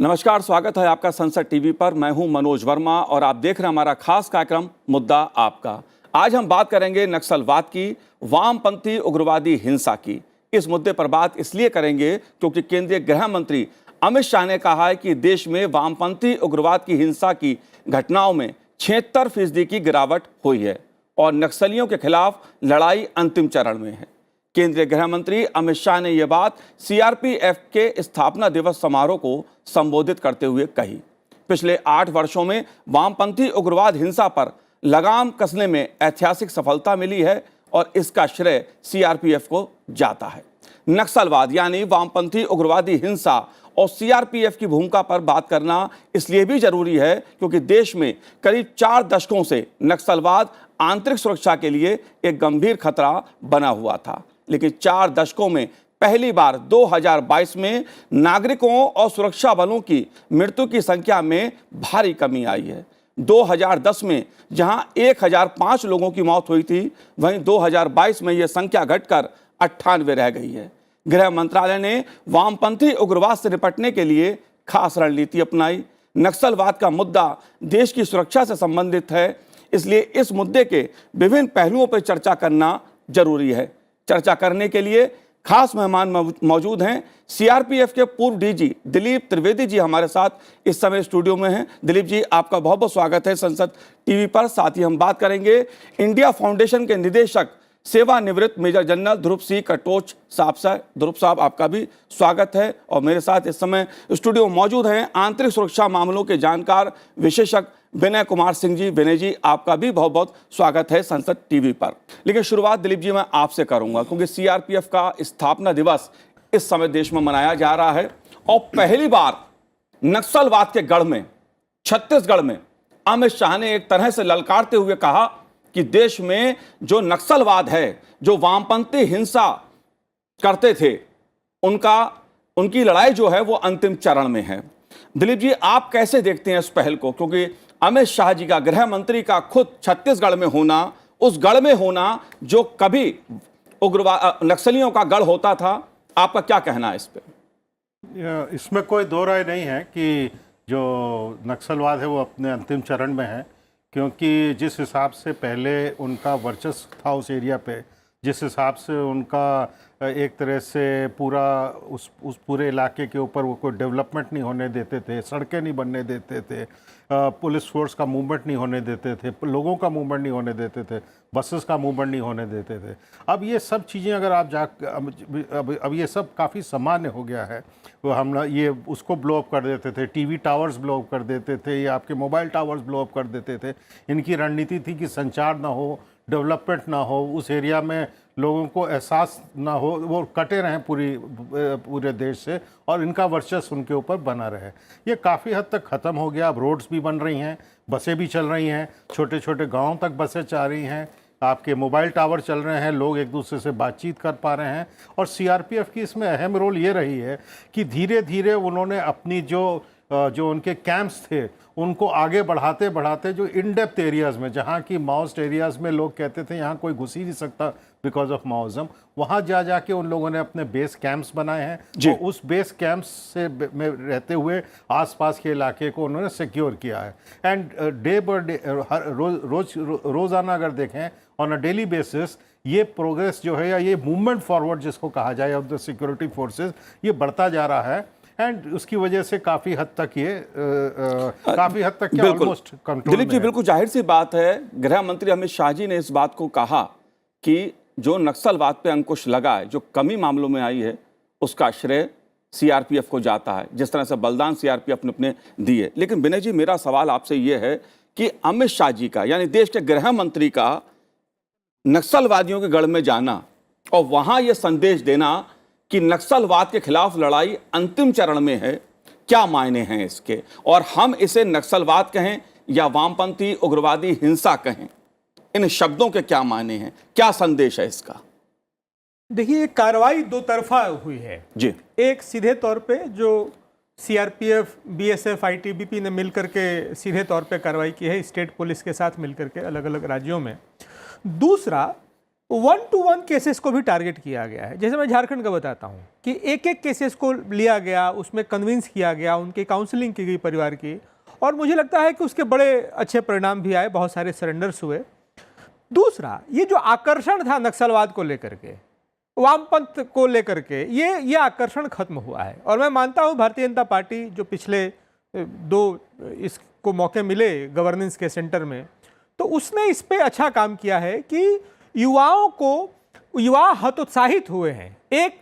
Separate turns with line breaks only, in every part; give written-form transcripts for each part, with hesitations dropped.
नमस्कार, स्वागत है आपका संसद टीवी पर। मैं हूं मनोज वर्मा और आप देख रहे हैं हमारा खास कार्यक्रम मुद्दा आपका। आज हम बात करेंगे नक्सलवाद की, वामपंथी उग्रवादी हिंसा की। इस मुद्दे पर बात इसलिए करेंगे क्योंकि केंद्रीय गृह मंत्री अमित शाह ने कहा है कि देश में वामपंथी उग्रवाद की हिंसा की घटनाओं में 76% की गिरावट हुई है और नक्सलियों के खिलाफ लड़ाई अंतिम चरण में है। केंद्रीय गृह मंत्री अमित शाह ने यह बात सीआरपीएफ के स्थापना दिवस समारोह को संबोधित करते हुए कही। पिछले 8 वर्षों में वामपंथी उग्रवाद हिंसा पर लगाम कसने में ऐतिहासिक सफलता मिली है और इसका श्रेय सीआरपीएफ को जाता है। नक्सलवाद यानी वामपंथी उग्रवादी हिंसा और सीआरपीएफ की भूमिका पर बात करना इसलिए भी जरूरी है क्योंकि देश में करीब 4 दशकों से नक्सलवाद आंतरिक सुरक्षा के लिए एक गंभीर खतरा बना हुआ था, लेकिन 4 दशकों में पहली बार 2022 में नागरिकों और सुरक्षा बलों की मृत्यु की संख्या में भारी कमी आई है। 2010 में जहां 1005 लोगों की मौत हुई थी, वहीं 2022 में यह संख्या घटकर 98 रह गई है। गृह मंत्रालय ने वामपंथी उग्रवाद से निपटने के लिए खास रणनीति अपनाई। नक्सलवाद का मुद्दा देश की सुरक्षा से संबंधित है, इसलिए इस मुद्दे के विभिन्न पहलुओं पर चर्चा करना जरूरी है। चर्चा करने के लिए खास मेहमान मौजूद हैं। सीआरपीएफ के पूर्व डीजी दिलीप त्रिवेदी जी हमारे साथ इस समय स्टूडियो में हैं। दिलीप जी, आपका बहुत बहुत स्वागत है संसद टीवी पर। साथ ही हम बात करेंगे इंडिया फाउंडेशन के निदेशक सेवानिवृत्त मेजर जनरल ध्रुव सिंह कटोच साहब से। ध्रुव साहब, आपका भी स्वागत है। और मेरे साथ इस समय स्टूडियो मौजूद हैं आंतरिक सुरक्षा मामलों के जानकार विशेषज्ञ विनय कुमार सिंह जी। विनय जी, आपका भी बहुत बहुत स्वागत है संसद टीवी पर। लेकिन शुरुआत दिलीप जी मैं आपसे करूंगा क्योंकि सीआरपीएफ का स्थापना दिवस इस समय देश में मनाया जा रहा है और पहली बार नक्सलवाद के गढ़ में, छत्तीसगढ़ में अमित शाह ने एक तरह से ललकारते हुए कहा कि देश में जो नक्सलवाद है, जो वामपंथी हिंसा करते थे, उनकी लड़ाई जो है वो अंतिम चरण में है। दिलीप जी, आप कैसे देखते हैं इस पहल को? क्योंकि अमित शाह जी का, गृह मंत्री का खुद छत्तीसगढ़ में होना, उस गढ़ में होना जो कभी उग्रवाद नक्सलियों का गढ़ होता था, आपका क्या कहना है इस पे?
इसमें कोई दो राय नहीं है कि जो नक्सलवाद है वो अपने अंतिम चरण में है, क्योंकि जिस हिसाब से पहले उनका वर्चस्व था उस एरिया पे, जिस हिसाब से उनका एक तरह से पूरा उस पूरे इलाके के ऊपर वो कोई डेवलपमेंट नहीं होने देते थे, सड़कें नहीं बनने देते थे, पुलिस फोर्स का मूवमेंट नहीं होने देते थे, लोगों का मूवमेंट नहीं होने देते थे, बसेस का मूवमेंट नहीं होने देते थे। अब ये सब चीज़ें अगर आप अब ये सब काफ़ी सामान्य हो गया है। वो हम ये उसको ब्लो अप कर देते थे, टीवी टावर्स ब्लो अप कर देते थे, या आपके मोबाइल टावर्स ब्लो अप कर देते थे। इनकी रणनीति थी कि संचार ना हो, डेवलपमेंट ना हो, उस एरिया में लोगों को एहसास ना हो, वो कटे रहें पूरे देश से और इनका वर्चस्व उनके ऊपर बना रहे। ये काफ़ी हद तक ख़त्म हो गया। अब रोड्स भी बन रही हैं, बसें भी चल रही हैं, छोटे छोटे गांवों तक बसें जा रही हैं, आपके मोबाइल टावर चल रहे हैं, लोग एक दूसरे से बातचीत कर पा रहे हैं। और सीआरपीएफ की इसमें अहम रोल ये रही है कि धीरे धीरे उन्होंने अपनी जो उनके कैंप्स थे उनको आगे बढ़ाते बढ़ाते जो इन डेप्थ एरियाज़ में, जहाँ की माओस्ट एरियाज़ में लोग कहते थे यहाँ कोई घुस ही नहीं सकता बिकॉज ऑफ माओज़म, वहाँ जाके उन लोगों ने अपने बेस कैंप्स बनाए हैं। तो उस बेस कैंप्स से में रहते हुए आसपास के इलाके को उन्होंने सिक्योर किया है। एंड डे बाय डे, रोज़ाना अगर देखें ऑन अ डेली बेसिस, ये प्रोग्रेस जो है या ये मूवमेंट फॉरवर्ड जिसको कहा जाए ऑफ द सिक्योरिटी फोर्सेस, ये बढ़ता जा रहा है। एंड उसकी वजह से काफ़ी हद तक क्या ऑलमोस्ट कंट्रोल।
दिलीप जी, बिल्कुल जाहिर सी बात है, गृह मंत्री अमित शाह जी ने इस बात को कहा कि जो नक्सलवाद पे अंकुश लगा है, जो कमी मामलों में आई है, उसका श्रेय सीआरपीएफ को जाता है, जिस तरह से बलिदान सीआरपीएफ ने अपने दिए। लेकिन विनय जी, मेरा सवाल आपसे ये है कि अमित शाह जी का, यानी देश के गृह मंत्री का, नक्सलवादियों के गढ़ में जाना और वहां यह संदेश देना कि नक्सलवाद के खिलाफ लड़ाई अंतिम चरण में है, क्या मायने हैं इसके? और हम इसे नक्सलवाद कहें या वामपंथी उग्रवादी हिंसा कहें, इन शब्दों के क्या मायने हैं, क्या संदेश है इसका?
देखिए, कार्रवाई दो तरफा हुई है
जी।
एक सीधे तौर पे जो सीआरपीएफ, बीएसएफ, आईटीबीपी ने मिलकर के सीधे तौर पे कार्रवाई की है स्टेट पुलिस के साथ मिलकर के अलग अलग राज्यों में। दूसरा, 1-to-1 केसेस को भी टारगेट किया गया है। जैसे मैं झारखंड का बताता हूं कि एक एक केसेस को लिया गया, उसमें कन्विंस किया गया, उनकी काउंसलिंग की गई परिवार की, और मुझे लगता है कि उसके बड़े अच्छे परिणाम भी आए, बहुत सारे सरेंडर्स हुए। दूसरा, ये जो आकर्षण था नक्सलवाद को लेकर के, वामपंथ को लेकर के, ये आकर्षण खत्म हुआ है। और मैं मानता हूं भारतीय जनता पार्टी जो पिछले 2 इसको मौके मिले गवर्नेंस के सेंटर में, तो उसने इस पे अच्छा काम किया है कि युवा हतोत्साहित हुए हैं। एक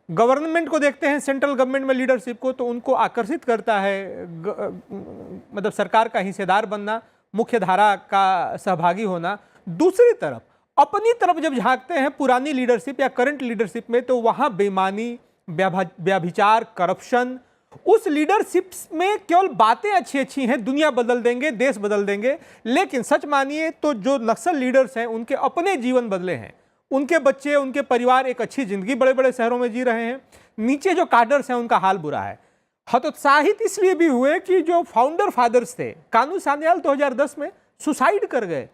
गवर्नमेंट को देखते हैं, सेंट्रल गवर्नमेंट में लीडरशिप को, तो उनको आकर्षित करता है मतलब सरकार का हिस्सेदार बनना, मुख्य धारा का सहभागी होना। दूसरी तरफ अपनी तरफ जब झांकते हैं पुरानी लीडरशिप या करंट लीडरशिप में, तो वहां बेईमानी, व्यभिचार, करप्शन, उस लीडरशिप में केवल बातें अच्छी अच्छी हैं, दुनिया बदल देंगे, देश बदल देंगे, लेकिन सच मानिए तो जो नक्सल लीडर्स हैं उनके अपने जीवन बदले हैं, उनके बच्चे, उनके परिवार एक अच्छी जिंदगी बड़े बड़े शहरों में जी रहे हैं। नीचे जो काडर्स हैं उनका हाल बुरा है। हतोत्साहित इसलिए भी हुए कि जो फाउंडर फादर्स थे, कानू सान्याल 2010 में सुसाइड कर गए।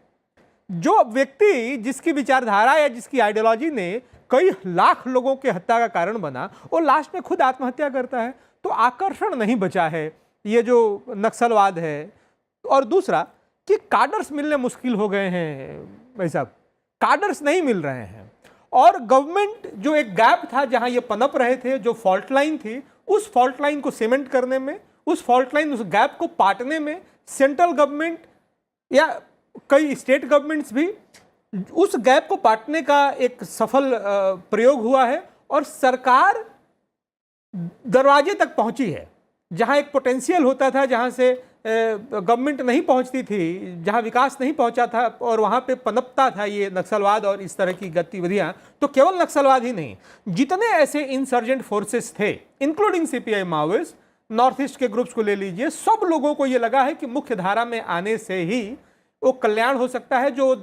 जो व्यक्ति जिसकी विचारधारा या जिसकी आइडियोलॉजी ने कई लाख लोगों के हत्या का कारण बना, वो लास्ट में खुद आत्महत्या करता है। तो आकर्षण नहीं बचा है ये जो नक्सलवाद है। और दूसरा कि काडर्स मिलने मुश्किल हो गए हैं भाई साहब, काडर्स नहीं मिल रहे हैं। और गवर्नमेंट जो एक गैप था जहां ये पनप रहे थे, जो फॉल्ट लाइन थी, उस फॉल्ट लाइन को सीमेंट करने में, उस फॉल्ट लाइन, उस गैप को पाटने में सेंट्रल गवर्नमेंट या कई स्टेट गवर्नमेंट्स भी उस गैप को पाटने का एक सफल प्रयोग हुआ है। और सरकार दरवाजे तक पहुंची है, जहां एक पोटेंशियल होता था, जहां से गवर्नमेंट नहीं पहुंचती थी, जहां विकास नहीं पहुंचा था, और वहां पे पनपता था ये नक्सलवाद और इस तरह की गतिविधियां। तो केवल नक्सलवाद ही नहीं, जितने ऐसे इंसर्जेंट फोर्सेस थे, including CPI, Maoist, north east के ग्रुप्स को ले लीजिए, सब लोगों को ये लगा है कि मुख्य धारा में आने से ही वो कल्याण हो सकता है। जो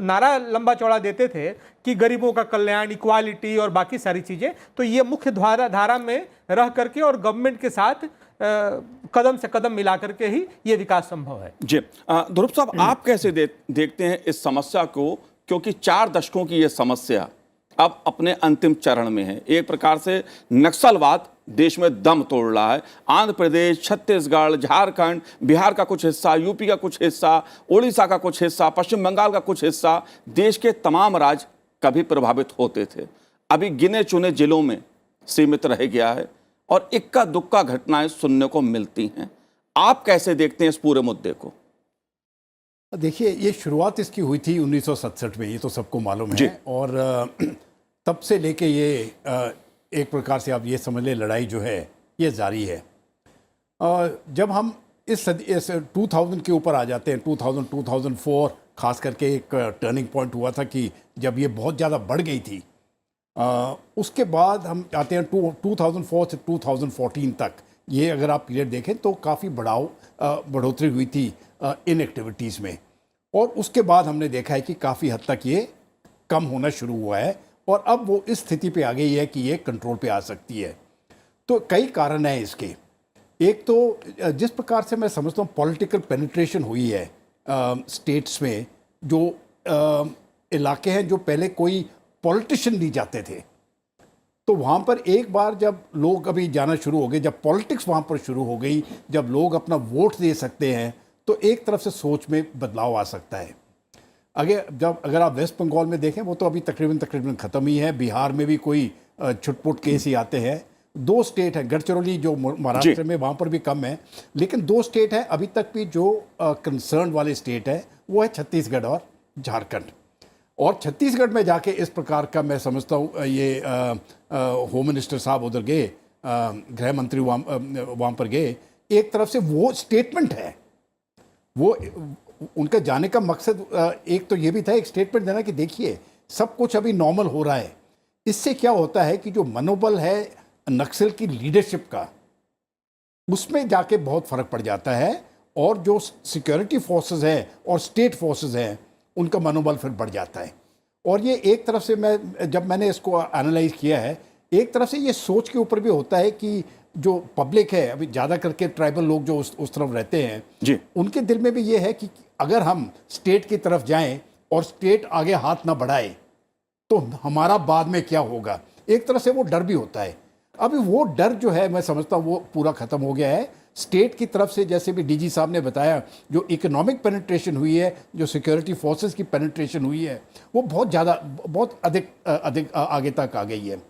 नारा लंबा चौड़ा देते थे कि गरीबों का कल्याण, इक्वालिटी और बाकी सारी चीजें, तो ये मुख्य धारा में रह करके और गवर्नमेंट के साथ कदम से कदम मिला करके ही ये विकास संभव है।
जी ध्रुव साहब, आप कैसे देखते हैं इस समस्या को, क्योंकि 4 दशकों की ये समस्या अब अपने अंतिम चरण में है। एक प्रकार से नक्सलवाद देश में दम तोड़ रहा है। आंध्र प्रदेश, छत्तीसगढ़, झारखंड, बिहार का कुछ हिस्सा, यूपी का कुछ हिस्सा, उड़ीसा का कुछ हिस्सा, पश्चिम बंगाल का कुछ हिस्सा, देश के तमाम राज्य कभी प्रभावित होते थे, अभी गिने चुने जिलों में सीमित रह गया है और इक्का दुक्का घटनाएं सुनने को मिलती हैं। आप कैसे देखते हैं इस पूरे मुद्दे को?
देखिए, ये शुरुआत इसकी हुई थी 1967 में, ये तो सबको मालूम
जी।
है। और तब से लेके ये एक प्रकार से आप ये समझ लें, लड़ाई जो है ये जारी है। जब हम इस 2000 के ऊपर आ जाते हैं, 2004 खास करके एक टर्निंग पॉइंट हुआ था कि जब ये बहुत ज़्यादा बढ़ गई थी। उसके बाद हम आते हैं 2004 से 2014 तक। ये अगर आप पीरियड देखें तो काफ़ी बढ़ोतरी हुई थी इन एक्टिविटीज़ में। और उसके बाद हमने देखा है कि काफ़ी हद तक ये कम होना शुरू हुआ है और अब वो इस स्थिति पे आ गई है कि ये कंट्रोल पे आ सकती है। तो कई कारण हैं इसके। एक तो जिस प्रकार से मैं समझता हूँ पॉलिटिकल पेनिट्रेशन हुई है स्टेट्स में, जो इलाके हैं जो पहले कोई पॉलिटिशियन नहीं जाते थे, तो वहाँ पर एक बार जब लोग अभी जाना शुरू हो गए, जब पॉलिटिक्स वहाँ पर शुरू हो गई, जब लोग अपना वोट दे सकते हैं, तो एक तरफ से सोच में बदलाव आ सकता है। अगर आप वेस्ट बंगाल में देखें, वो तो अभी तकरीबन ख़त्म ही है। बिहार में भी कोई छुटपुट केस ही आते हैं। 2 स्टेट हैं, गढ़चिरौली जो महाराष्ट्र में, वहाँ पर भी कम है, लेकिन 2 स्टेट हैं अभी तक भी जो कंसर्न वाले स्टेट है, वो है छत्तीसगढ़ और झारखंड। और छत्तीसगढ़ में जाके इस प्रकार का मैं समझता हूँ, ये होम मिनिस्टर साहब उधर गए, गृह मंत्री वहाँ पर गए, एक तरफ से वो स्टेटमेंट है, वो उनका जाने का मकसद एक तो ये भी था, एक स्टेटमेंट देना कि देखिए सब कुछ अभी नॉर्मल हो रहा है। इससे क्या होता है कि जो मनोबल है नक्सल की लीडरशिप का, उसमें जाके बहुत फर्क पड़ जाता है, और जो सिक्योरिटी फोर्सेस हैं और स्टेट फोर्सेस हैं उनका मनोबल फिर बढ़ जाता है। और ये एक तरफ से जब मैंने इसको एनालाइज किया है, एक तरफ से ये सोच के ऊपर भी होता है कि जो पब्लिक है, अभी ज़्यादा करके ट्राइबल लोग जो उस तरफ रहते हैं
जी,
उनके दिल में भी ये है कि अगर हम स्टेट की तरफ जाएं और स्टेट आगे हाथ ना बढ़ाए, तो हमारा बाद में क्या होगा, एक तरह से वो डर भी होता है। अभी वो डर जो है मैं समझता हूँ वो पूरा ख़त्म हो गया है। स्टेट की तरफ से जैसे भी डीजी साहब ने बताया, जो इकोनॉमिक पेनिट्रेशन हुई है, जो सिक्योरिटी फोर्सेस की पेनिट्रेशन हुई है, वो बहुत ज़्यादा, बहुत अधिक आगे तक आ गई है।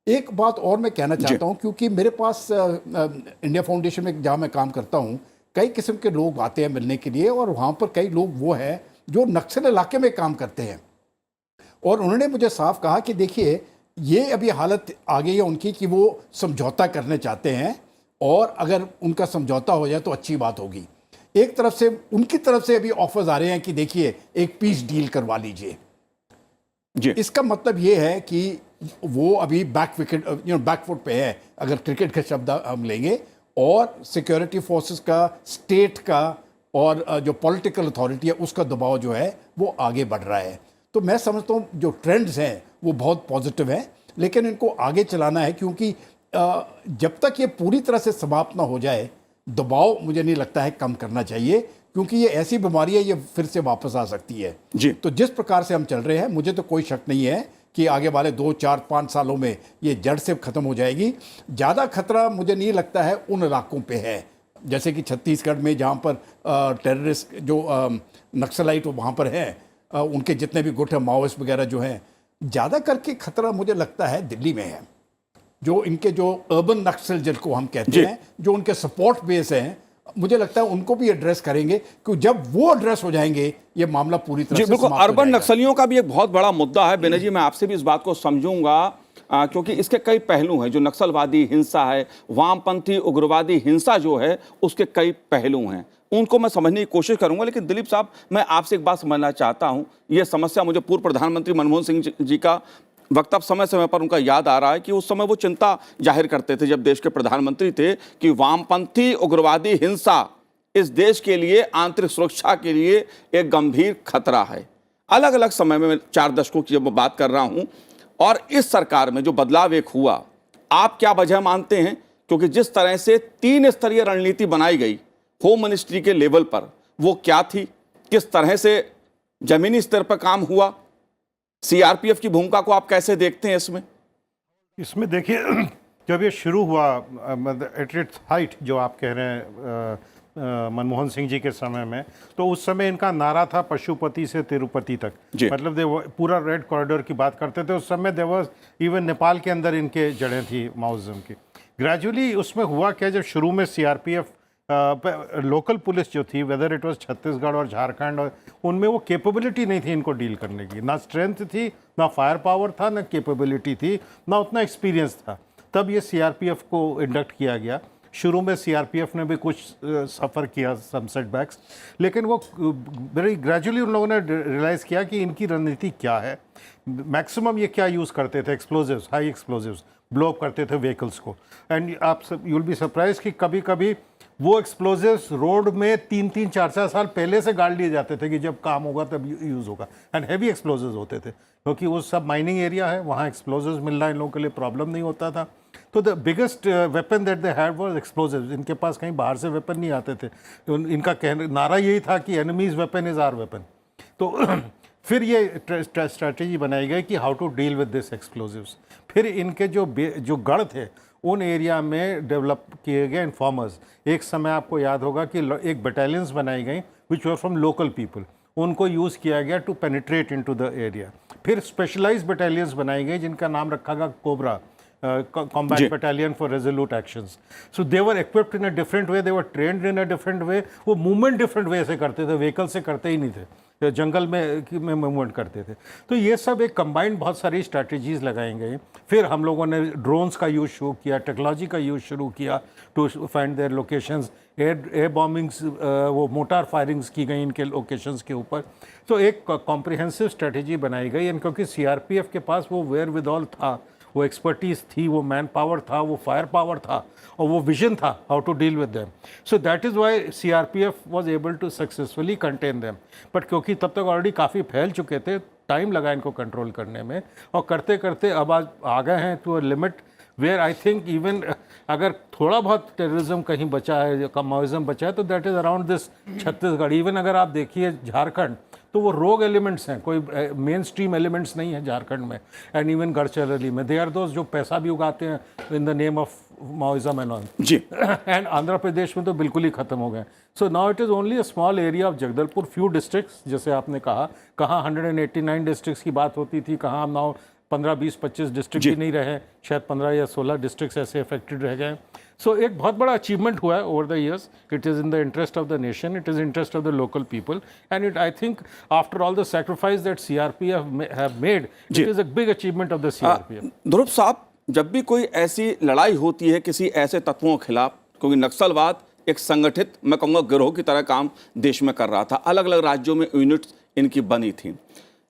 एक बात और मैं कहना चाहता हूँ, क्योंकि मेरे पास इंडिया फाउंडेशन में जहाँ मैं काम करता हूँ, कई किस्म के लोग आते हैं मिलने के लिए, और वहाँ पर कई लोग वो हैं जो नक्सल इलाके में काम करते हैं, और उन्होंने मुझे साफ कहा कि देखिए ये अभी हालत आ गई है उनकी कि वो समझौता करने चाहते हैं, और अगर उनका समझौता हो जाए तो अच्छी बात होगी। एक तरफ से उनकी तरफ से अभी ऑफर्स आ रहे हैं कि देखिए एक पीस डील करवा लीजिए
जी।
इसका मतलब ये है कि वो अभी बैकफुट पे है, अगर क्रिकेट का शब्द हम लेंगे, और सिक्योरिटी फोर्सेस का, स्टेट का, और जो पॉलिटिकल अथॉरिटी है उसका दबाव जो है वो आगे बढ़ रहा है। तो मैं समझता हूँ जो ट्रेंड्स हैं वो बहुत पॉजिटिव हैं, लेकिन इनको आगे चलाना है, क्योंकि जब तक ये पूरी तरह से समाप्त ना हो जाए, दबाव मुझे नहीं लगता है कम करना चाहिए, क्योंकि ये ऐसी बीमारी है, ये फिर से वापस आ सकती है
जी।
तो जिस प्रकार से हम चल रहे हैं, मुझे तो कोई शक नहीं है कि आगे वाले 2, 4, 5 सालों में ये जड़ से खत्म हो जाएगी। ज़्यादा खतरा मुझे नहीं लगता है उन इलाकों पे है, जैसे कि छत्तीसगढ़ में जहाँ पर टेररिस्ट जो नक्सलाइट वहाँ पर हैं, उनके जितने भी गुट हैं, माओइस्ट वगैरह जो हैं, ज़्यादा करके खतरा मुझे लगता है दिल्ली में है। जो इनके जो अर्बन नक्सल जिनको हम कहते हैं, जो उनके सपोर्ट बेस हैं, मुझे लगता है उनको भी एड्रेस करेंगे, क्योंकि जब वो एड्रेस हो जाएंगे ये मामला पूरी तरह
जी
से
बिल्कुल।
समाप्त हो
अर्बन
जाएगा।
नक्सलियों का भी एक बहुत बड़ा मुद्दा है बेनजी, मैं आपसे भी इस बात को समझूंगा, क्योंकि इसके कई पहलू हैं। जो नक्सलवादी हिंसा है, वामपंथी उग्रवादी हिंसा जो है, उसके कई पहलू हैं, उनको मैं समझने की कोशिश करूंगा। लेकिन दिलीप साहब, मैं आपसे एक बात समझना चाहता हूं। यह समस्या मुझे पूर्व प्रधानमंत्री मनमोहन सिंह जी का वक्तव्य समय समय पर उनका याद आ रहा है कि उस समय वो चिंता जाहिर करते थे जब देश के प्रधानमंत्री थे कि वामपंथी उग्रवादी हिंसा इस देश के लिए, आंतरिक सुरक्षा के लिए एक गंभीर खतरा है। अलग अलग समय में, 4 दशकों की जब मैं बात कर रहा हूं, और इस सरकार में जो बदलाव एक हुआ, आप क्या वजह मानते हैं? क्योंकि जिस तरह से 3 स्तरीय रणनीति बनाई गई होम मिनिस्ट्री के लेवल पर, वो क्या थी? किस तरह से जमीनी स्तर पर काम हुआ? सीआरपीएफ की भूमिका को आप कैसे देखते हैं
इसमें देखिए, जब ये शुरू हुआ एट इट्स हाइट, जो आप कह रहे हैं मनमोहन सिंह जी के समय में, तो उस समय इनका नारा था पशुपति से तिरुपति तक। मतलब पूरा रेड कॉरिडोर की बात करते थे। उस समय देवर इवन नेपाल के अंदर इनके जड़ें थी माओइज्म की। ग्रेजुअली उसमें हुआ क्या, जब शुरू में सीआरपीएफ लोकल पुलिस जो थी, वेदर इट वाज छत्तीसगढ़ और झारखंड, और उनमें वो कैपेबिलिटी नहीं थी इनको डील करने की, ना स्ट्रेंथ थी, ना फायर पावर था, ना कैपेबिलिटी थी, ना उतना एक्सपीरियंस था। तब ये सीआरपीएफ को इंडक्ट किया गया। शुरू में सीआरपीएफ ने भी कुछ सफ़र किया, सम सेटबैक्स, लेकिन वो वेरी ग्रेजुअली उन लोगों ने रियलाइज़ किया कि इनकी रणनीति क्या है। मैक्सिमम ये क्या यूज़ करते थे, explosives, high explosives blow up करते थे व्हीकल्स को। एंड आप यू विल बी सरप्राइज कि कभी कभी वो एक्सप्लोजिव्स रोड में 3-3, 4-4 साल पहले से गाड़ लिए जाते थे कि जब काम होगा तब यूज़ होगा। एंड हैवी एक्सप्लोजिव्स होते थे, क्योंकि वो सब माइनिंग एरिया है, वहाँ एक्सप्लोजिव्स मिलना इन लोगों के लिए प्रॉब्लम नहीं होता था। तो the biggest weapon that they had was explosives. इनके पास कहीं बाहर से वेपन नहीं आते थे। इनका नारा यही था कि enemy's weapon is our weapon. तो फिर ये स्ट्रैटेजी बनाई गई कि how to deal with this explosives. फिर इनके जो गढ़ थे उन एरिया में डेवलप किए गए इन्फॉर्मर्स। एक समय आपको याद होगा कि एक बटालियंस बनाई गई which were from local people, उनको यूज़ किया गया to penetrate into the area. फिर स्पेशलाइज्ड बटालियंस बनाई गई जिनका नाम रखा गया COBRA, combat battalion for resolute actions. So they were equipped in a different way, they were trained in a different way. वो मूवमेंट डिफरेंट वे से करते थे, व्हीकल से करते ही नहीं थे, जंगल में मूवमेंट करते थे। तो ये सब एक कंबाइंड बहुत सारी स्ट्रैटेजीज लगाई गई। फिर हम लोगों ने ड्रोन्स का यूज़ शुरू किया, टेक्नोलॉजी का यूज़ शुरू किया to find their locations. Air bombings, वो मोटार फायरिंग्स की गई इनके लोकेशंस के ऊपर। तो एक कॉम्प्रिहेंसिव स्ट्रैटेजी बनाई गई। एंड क्योंकि सीआरपीएफ के पास वो वेयर विद ऑल था, वो एक्सपर्टीज़ थी, वो मैन पावर था, वो फायर पावर था, और वो विजन था how to deal with them. So that is why CRPF was able to successfully contain them. But क्योंकि तब तक ऑलरेडी काफ़ी फैल चुके थे, टाइम लगा इनको कंट्रोल करने में, और करते करते अब आज आ गए हैं to a limit where I think even अगर थोड़ा बहुत टेररिज्म कहीं बचा है, माओइज्म बचा है, तो that is around this Chhattisgarh. Even अगर आप देखिए झारखंड, तो वो रोग एलिमेंट्स हैं, कोई मेन स्ट्रीम एलिमेंट्स नहीं है झारखंड में एंड इवन गढ़चिरौली में। दे आर दोज जो पैसा भी उगाते हैं in the name of Maoism and all
जी।
एंड आंध्र प्रदेश में तो बिल्कुल ही खत्म हो गए। So now it is only a small area of Jagdalpur, few districts, जैसे आपने कहा, कहाँ 189 डिस्ट्रिक्ट्स की बात होती थी, कहाँ नाउ 15, 20, 25 डिस्ट्रिक्ट भी नहीं रहे, शायद 15 या 16 डिस्ट्रिक्ट्स ऐसे अफेक्टेड रह गए। सो एक बहुत बड़ा अचीवमेंट हुआ है over the years. It is in the interest of the nation, it is interest of the local people, and it I think after all the sacrifice that CRPF have made, it is a big achievement of the CRPF।
ध्रुव साहब, जब भी कोई ऐसी लड़ाई होती है किसी ऐसे तत्वों के खिलाफ, क्योंकि नक्सलवाद एक संगठित, मैं कहूँगा गिरोह की तरह काम देश में कर रहा था, अलग अलग राज्यों में यूनिट्स इनकी बनी थी,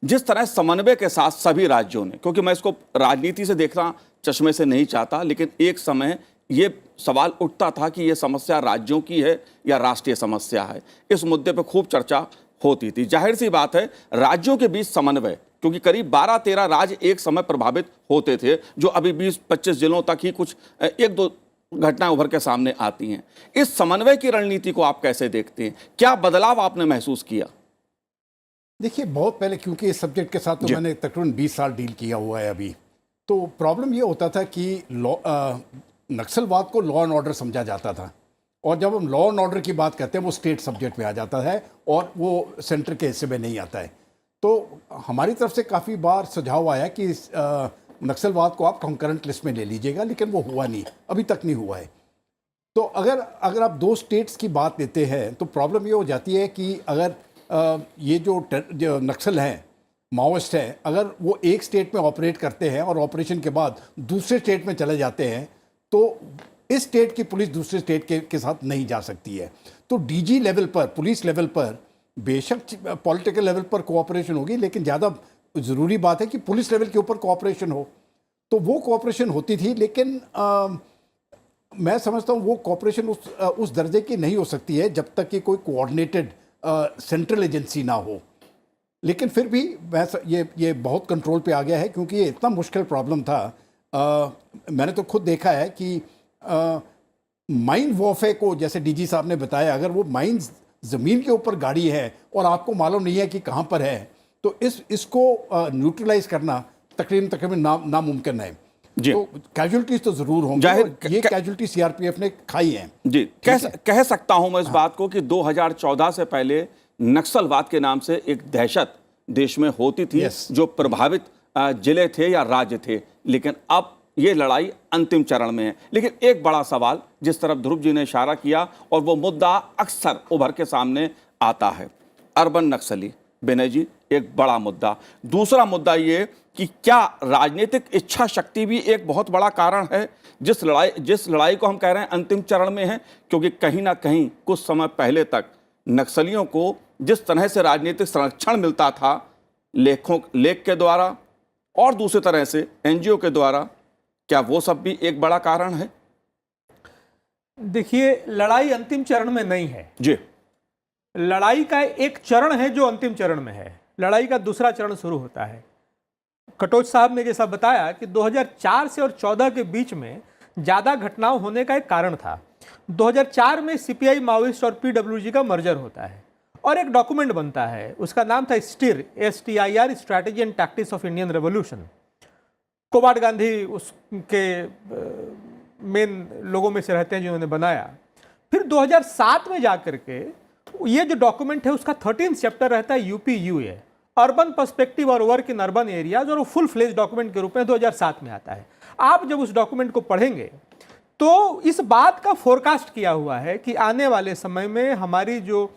जिस तरह समन्वय के साथ सभी राज्यों ने, क्योंकि मैं इसको राजनीति से देखना चश्मे से नहीं चाहता, लेकिन एक समय ये सवाल उठता था कि ये समस्या राज्यों की है या राष्ट्रीय समस्या है। इस मुद्दे पर खूब चर्चा होती थी। जाहिर सी बात है, राज्यों के बीच समन्वय, क्योंकि करीब 12-13 राज्य एक समय प्रभावित होते थे, जो अभी 20-25 जिलों तक ही कुछ 1-2 घटनाएं उभर के सामने आती हैं। इस समन्वय की रणनीति को आप कैसे देखते हैं? क्या बदलाव आपने महसूस किया?
देखिए, बहुत पहले, क्योंकि इस सब्जेक्ट के साथ तो मैंने तकरीबन 20 साल डील किया हुआ है अभी, तो प्रॉब्लम ये होता था कि नक्सलवाद को लॉ एंड ऑर्डर समझा जाता था, और जब हम लॉ एंड ऑर्डर की बात करते हैं वो स्टेट सब्जेक्ट में आ जाता है और वो सेंटर के हिस्से में नहीं आता है। तो हमारी तरफ से काफ़ी बार सुझाव आया कि नक्सलवाद को आप कंकरेंट लिस्ट में ले लीजिएगा, लेकिन वो हुआ नहीं, अभी तक नहीं हुआ है। तो अगर आप 2 स्टेट्स की बात लेते हैं तो प्रॉब्लम ये हो जाती है कि अगर ये जो नक्सल हैं, माओइस्ट हैं, अगर वो एक स्टेट में ऑपरेट करते हैं और ऑपरेशन के बाद दूसरे स्टेट में चले जाते हैं, तो इस स्टेट की पुलिस दूसरे स्टेट के साथ नहीं जा सकती है। तो DG लेवल पर, पुलिस लेवल पर, बेशक पॉलिटिकल लेवल पर कोऑपरेशन होगी, लेकिन ज़्यादा ज़रूरी बात है कि पुलिस लेवल के ऊपर कोऑपरेशन हो। तो वो कोऑपरेशन होती थी, लेकिन मैं समझता हूँ वो कोऑपरेशन उस दर्जे की नहीं हो सकती है जब तक कि कोई कोऑर्डिनेटेड सेंट्रल एजेंसी ना हो। लेकिन फिर भी ये बहुत कंट्रोल पे आ गया है, क्योंकि ये इतना मुश्किल प्रॉब्लम था। मैंने तो खुद देखा है कि माइन वॉरफेयर को, जैसे DG साहब ने बताया, अगर वो माइन ज़मीन के ऊपर गाड़ी है और आपको मालूम नहीं है कि कहाँ पर है, तो इसको न्यूट्रलाइज करना तकरीबन नामुमकिन है।
जी।
तो कैजुअलिटीज तो जरूर होंगी, ये कैजुअलिटी CRPF ने खाई हैं।
जी, कह सकता हूं मैं इस बात को कि 2014 से पहले नक्सलवाद के नाम से एक दहशत देश में होती थी, जो प्रभावित जिले थे या राज्य थे, लेकिन अब ये लड़ाई अंतिम चरण में है। लेकिन एक बड़ा सवाल जिस तरफ ध्रुव जी ने इशारा किया, और वो मुद्दा अक्सर उभर के सामने आता है, अर्बन नक्सली। विनय जी, एक बड़ा मुद्दा। दूसरा मुद्दा ये कि क्या राजनीतिक इच्छा शक्ति भी एक बहुत बड़ा कारण है जिस लड़ाई को हम कह रहे हैं अंतिम चरण में है, क्योंकि कहीं ना कहीं कुछ समय पहले तक नक्सलियों को जिस तरह से राजनीतिक संरक्षण मिलता था, लेख के द्वारा और दूसरी तरह से NGO के द्वारा, क्या वो सब भी एक बड़ा कारण है?
देखिए, लड़ाई अंतिम चरण में नहीं है
जी।
लड़ाई का एक चरण है जो अंतिम चरण में है, लड़ाई का दूसरा चरण शुरू होता है। कटोच साहब ने जैसा बताया कि 2004 से और 14 के बीच में ज़्यादा घटनाओं होने का एक कारण था। 2004 में CPI माओइस्ट और PWG का मर्जर होता है और एक डॉक्यूमेंट बनता है, उसका नाम था STIR, STIR, strategy and tactics of Indian revolution. Kobad Gandhi उसके मेन लोगों में से रहते हैं जिन्होंने बनाया। फिर 2007 में जाकर के ये जो डॉक्यूमेंट है उसका 13 चैप्टर रहता है UP-UA, अर्बन पर्सपेक्टिव और वर्क इन अर्बन एरियाज, और वो फुल फ्लेज डॉक्यूमेंट के रूप में 2007 में आता है। आप जब उस डॉक्यूमेंट को पढ़ेंगे तो इस बात का फोरकास्ट किया हुआ है कि आने वाले समय में हमारी जो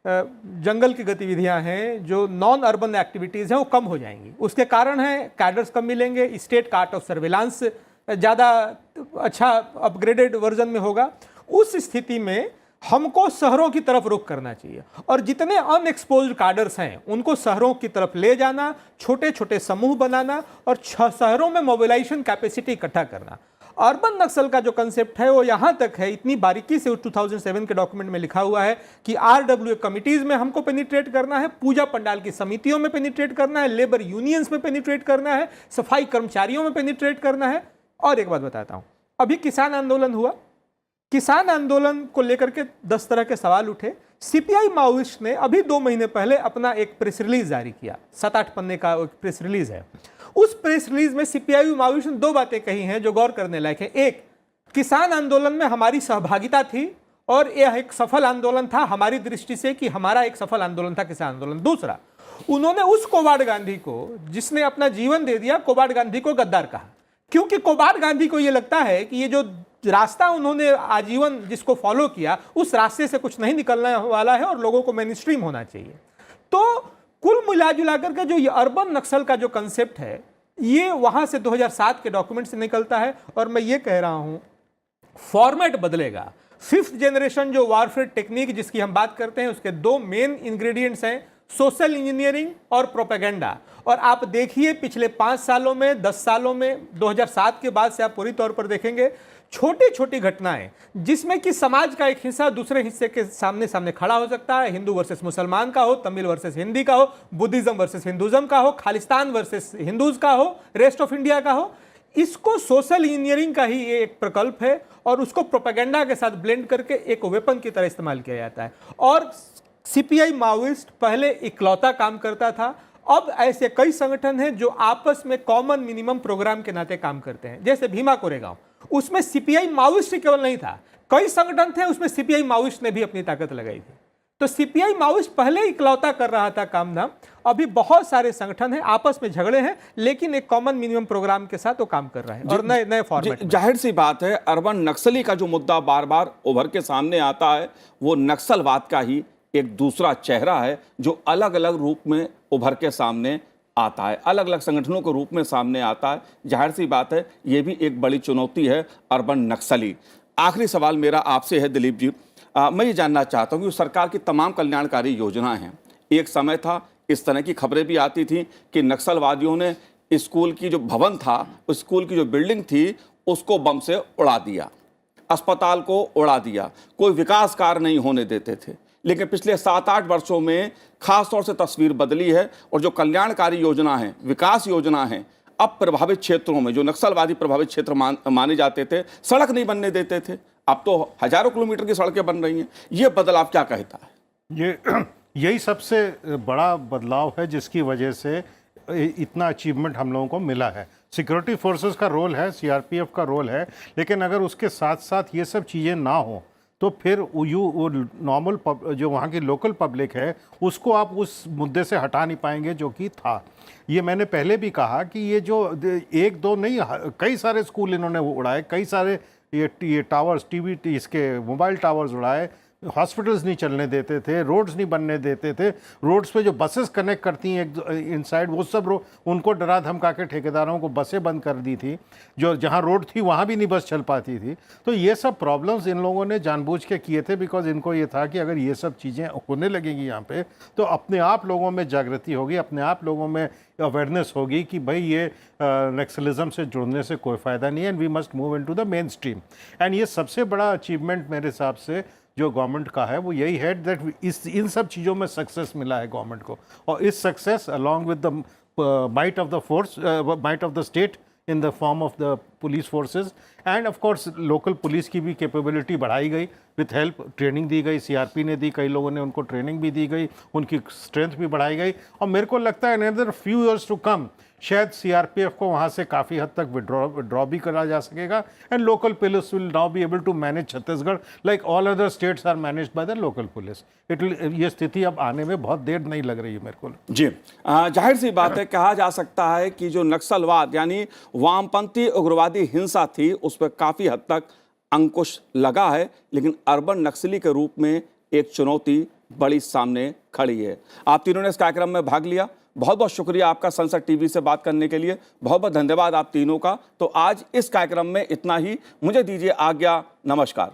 जंगल की गतिविधियां हैं, जो नॉन अर्बन एक्टिविटीज़ हैं, वो कम हो जाएंगी। उसके कारण है कैडर्स कम मिलेंगे, स्टेट का आर्ट ऑफ सर्विलांस ज़्यादा अच्छा अपग्रेडेड वर्जन में होगा। उस स्थिति में हमको शहरों की तरफ रुख करना चाहिए और जितने अनएक्सपोज्ड कार्डर्स हैं उनको शहरों की तरफ ले जाना, छोटे छोटे समूह बनाना और शहरों में मोबिलाइजेशन कैपेसिटी इकट्ठा करना। अर्बन नक्सल का जो कंसेप्ट है वो यहाँ तक है, इतनी बारीकी से 2007 के डॉक्यूमेंट में लिखा हुआ है कि RWA कमिटीज़ में हमको पेनिट्रेट करना है, पूजा पंडाल की समितियों में पेनिट्रेट करना है, लेबर यूनियंस में पेनिट्रेट करना है, सफाई कर्मचारियों में पेनिट्रेट करना है। और एक बात बताता हूँ, अभी किसान आंदोलन हुआ, किसान आंदोलन को लेकर के 10 तरह के सवाल उठे। सीपीआई माओइस्ट ने अभी 2 महीने पहले अपना एक प्रेस रिलीज जारी किया, 7-8 पन्ने का एक प्रेस रिलीज है। उस प्रेस रिलीज में सीपीआई माओइस्ट ने 2 बातें कही हैं जो गौर करने लायक है। एक, किसान आंदोलन में हमारी सहभागिता थी और यह एक सफल आंदोलन था हमारी दृष्टि से, कि हमारा एक सफल आंदोलन था किसान आंदोलन। दूसरा, उन्होंने उस कोबाड गांधी को, जिसने अपना जीवन दे दिया, कोबाड गांधी को गद्दार कहा, क्योंकि कोबाड गांधी को यह लगता है कि ये जो रास्ता उन्होंने आजीवन जिसको फॉलो किया, उस रास्ते से कुछ नहीं निकलने वाला है और लोगों को मेन स्ट्रीम होना चाहिए। तो कुल मिला जुला करके जो ये अर्बन नक्सल का जो कंसेप्ट है, ये वहां से 2007 के डॉक्यूमेंट से निकलता है। और मैं ये कह रहा हूं, फॉर्मेट बदलेगा। 5th जनरेशन जो वारफेयर टेक्निक जिसकी हम बात करते हैं, उसके 2 मेन इंग्रेडिएंट्स हैं, सोशल इंजीनियरिंग और प्रोपेगेंडा। और आप देखिए पिछले 5 सालों में, 10 सालों में, 2007 के बाद से आप पूरी तौर पर देखेंगे, छोटी छोटी घटनाएं जिसमें कि समाज का एक हिस्सा दूसरे हिस्से के सामने खड़ा हो सकता है। हिंदू वर्सेस मुसलमान का हो, तमिल वर्सेस हिंदी का हो, बुद्धिज्म वर्सेस हिंदुज्म का हो, खालिस्तान वर्सेस हिंदूज का हो, रेस्ट ऑफ इंडिया का हो, इसको सोशल इंजीनियरिंग का ही एक प्रकल्प है और उसको प्रोपेगेंडा के साथ ब्लेंड करके एक वेपन की तरह इस्तेमाल किया जाता है। और सीपीआई माओइस्ट पहले इकलौता काम करता था, अब ऐसे कई संगठन हैं जो आपस में कॉमन मिनिमम प्रोग्राम के नाते काम करते हैं। जैसे भीमा कोरेगांव, उसमें सीपीआई माओइस्ट केवल नहीं था, कई संगठन थे, उसमें सीपीआई माओइस्ट ने भी अपनी ताकत लगाई थी। तो सीपीआई माओइस्ट पहले इकलौता कर रहा था काम धाम, अभी बहुत सारे संगठन हैं, आपस में झगड़े हैं, लेकिन एक कॉमन मिनिमम प्रोग्राम के साथ वो काम कर रहा है और नए नए फॉर्मेट में।
जाहिर सी बात है, अर्बन नक्सली का जो मुद्दा बार बार उभर के सामने आता है, वो नक्सलवाद का ही एक दूसरा चेहरा है जो अलग अलग रूप में उभर के सामने आता है, अलग अलग संगठनों के रूप में सामने आता है। जाहिर सी बात है, ये भी एक बड़ी चुनौती है अर्बन नक्सली। आखिरी सवाल मेरा आपसे है दिलीप जी, मैं ये जानना चाहता हूँ कि सरकार की तमाम कल्याणकारी योजनाएं हैं, एक समय था इस तरह की खबरें भी आती थी कि नक्सलवादियों ने स्कूल की जो भवन था, स्कूल की जो बिल्डिंग थी, उसको बम से उड़ा दिया, अस्पताल को उड़ा दिया, कोई विकास कार्य नहीं होने देते थे। लेकिन पिछले 7-8 वर्षों में खास तौर से तस्वीर बदली है और जो कल्याणकारी योजना है, विकास योजना है, अब प्रभावित क्षेत्रों में जो नक्सलवादी प्रभावित क्षेत्र माने जाते थे, सड़क नहीं बनने देते थे, अब तो हजारों किलोमीटर की सड़कें बन रही हैं। ये बदलाव क्या कहता है?
यही सबसे बड़ा बदलाव है जिसकी वजह से इतना अचीवमेंट हम लोगों को मिला है। सिक्योरिटी फोर्सेस का रोल है, सीआरपीएफ का रोल है, लेकिन अगर उसके साथ साथ ये सब चीज़ें ना हो तो फिर वो नॉर्मल जो वहाँ की लोकल पब्लिक है उसको आप उस मुद्दे से हटा नहीं पाएंगे जो कि था। ये मैंने पहले भी कहा कि ये जो 1-2 नहीं, कई सारे स्कूल इन्होंने उड़ाए, कई सारे ये टावर्स, टीवी इसके मोबाइल टावर्स उड़ाए, हॉस्पिटल्स नहीं चलने देते थे, रोड्स नहीं बनने देते थे, रोड्स पे जो बसेस कनेक्ट करती हैं इनसाइड, वो सब उनको डरा धमका के ठेकेदारों को बसें बंद कर दी थी, जो जहाँ रोड थी वहाँ भी नहीं बस चल पाती थी। तो ये सब प्रॉब्लम्स इन लोगों ने जानबूझ के किए थे, बिकॉज इनको ये था कि अगर ये सब चीज़ें होने लगेंगी यहाँ पे तो अपने आप लोगों में जागृति होगी, अपने आप लोगों में अवेयरनेस होगी कि भाई ये नक्सलिज्म से जुड़ने से कोई फ़ायदा नहीं है, and we must move into the mainstream. And ये सबसे बड़ा अचीवमेंट मेरे हिसाब से जो गवर्नमेंट का है वो यही है दैट इन सब चीज़ों में सक्सेस मिला है गवर्नमेंट को, और इस success along with the might of the force, might of the state in the form of the police forces, end of course local police की भी कैपेबिलिटी बढ़ाई गई, विथ हेल्प ट्रेनिंग दी गई, सीआरपी ने दी, कई लोगों ने उनको ट्रेनिंग भी दी गई, उनकी स्ट्रेंथ भी बढ़ाई गई। और मेरे को लगता है another few years to come शायद सीआरपीएफ को वहाँ से काफ़ी हद तक विड्रॉ भी करा जा सकेगा, and local police will now be able to manage Chhattisgarh like all other states are managed by the local police. ये स्थिति अब आने में बहुत देर नहीं लग रही है मेरे को।
जी, जाहिर सी बात है, कहा जा सकता है कि जो नक्सलवाद यानी वामपंथी उग्रवादी हिंसा थी उस पर काफ़ी हद तक अंकुश लगा है, लेकिन अर्बन नक्सली के रूप में एक चुनौती बड़ी सामने खड़ी है। आप तीनों ने इस कार्यक्रम में भाग लिया, बहुत बहुत शुक्रिया आपका संसद टीवी से बात करने के लिए, बहुत बहुत धन्यवाद आप तीनों का। तो आज इस कार्यक्रम में इतना ही, मुझे दीजिए आज्ञा, नमस्कार।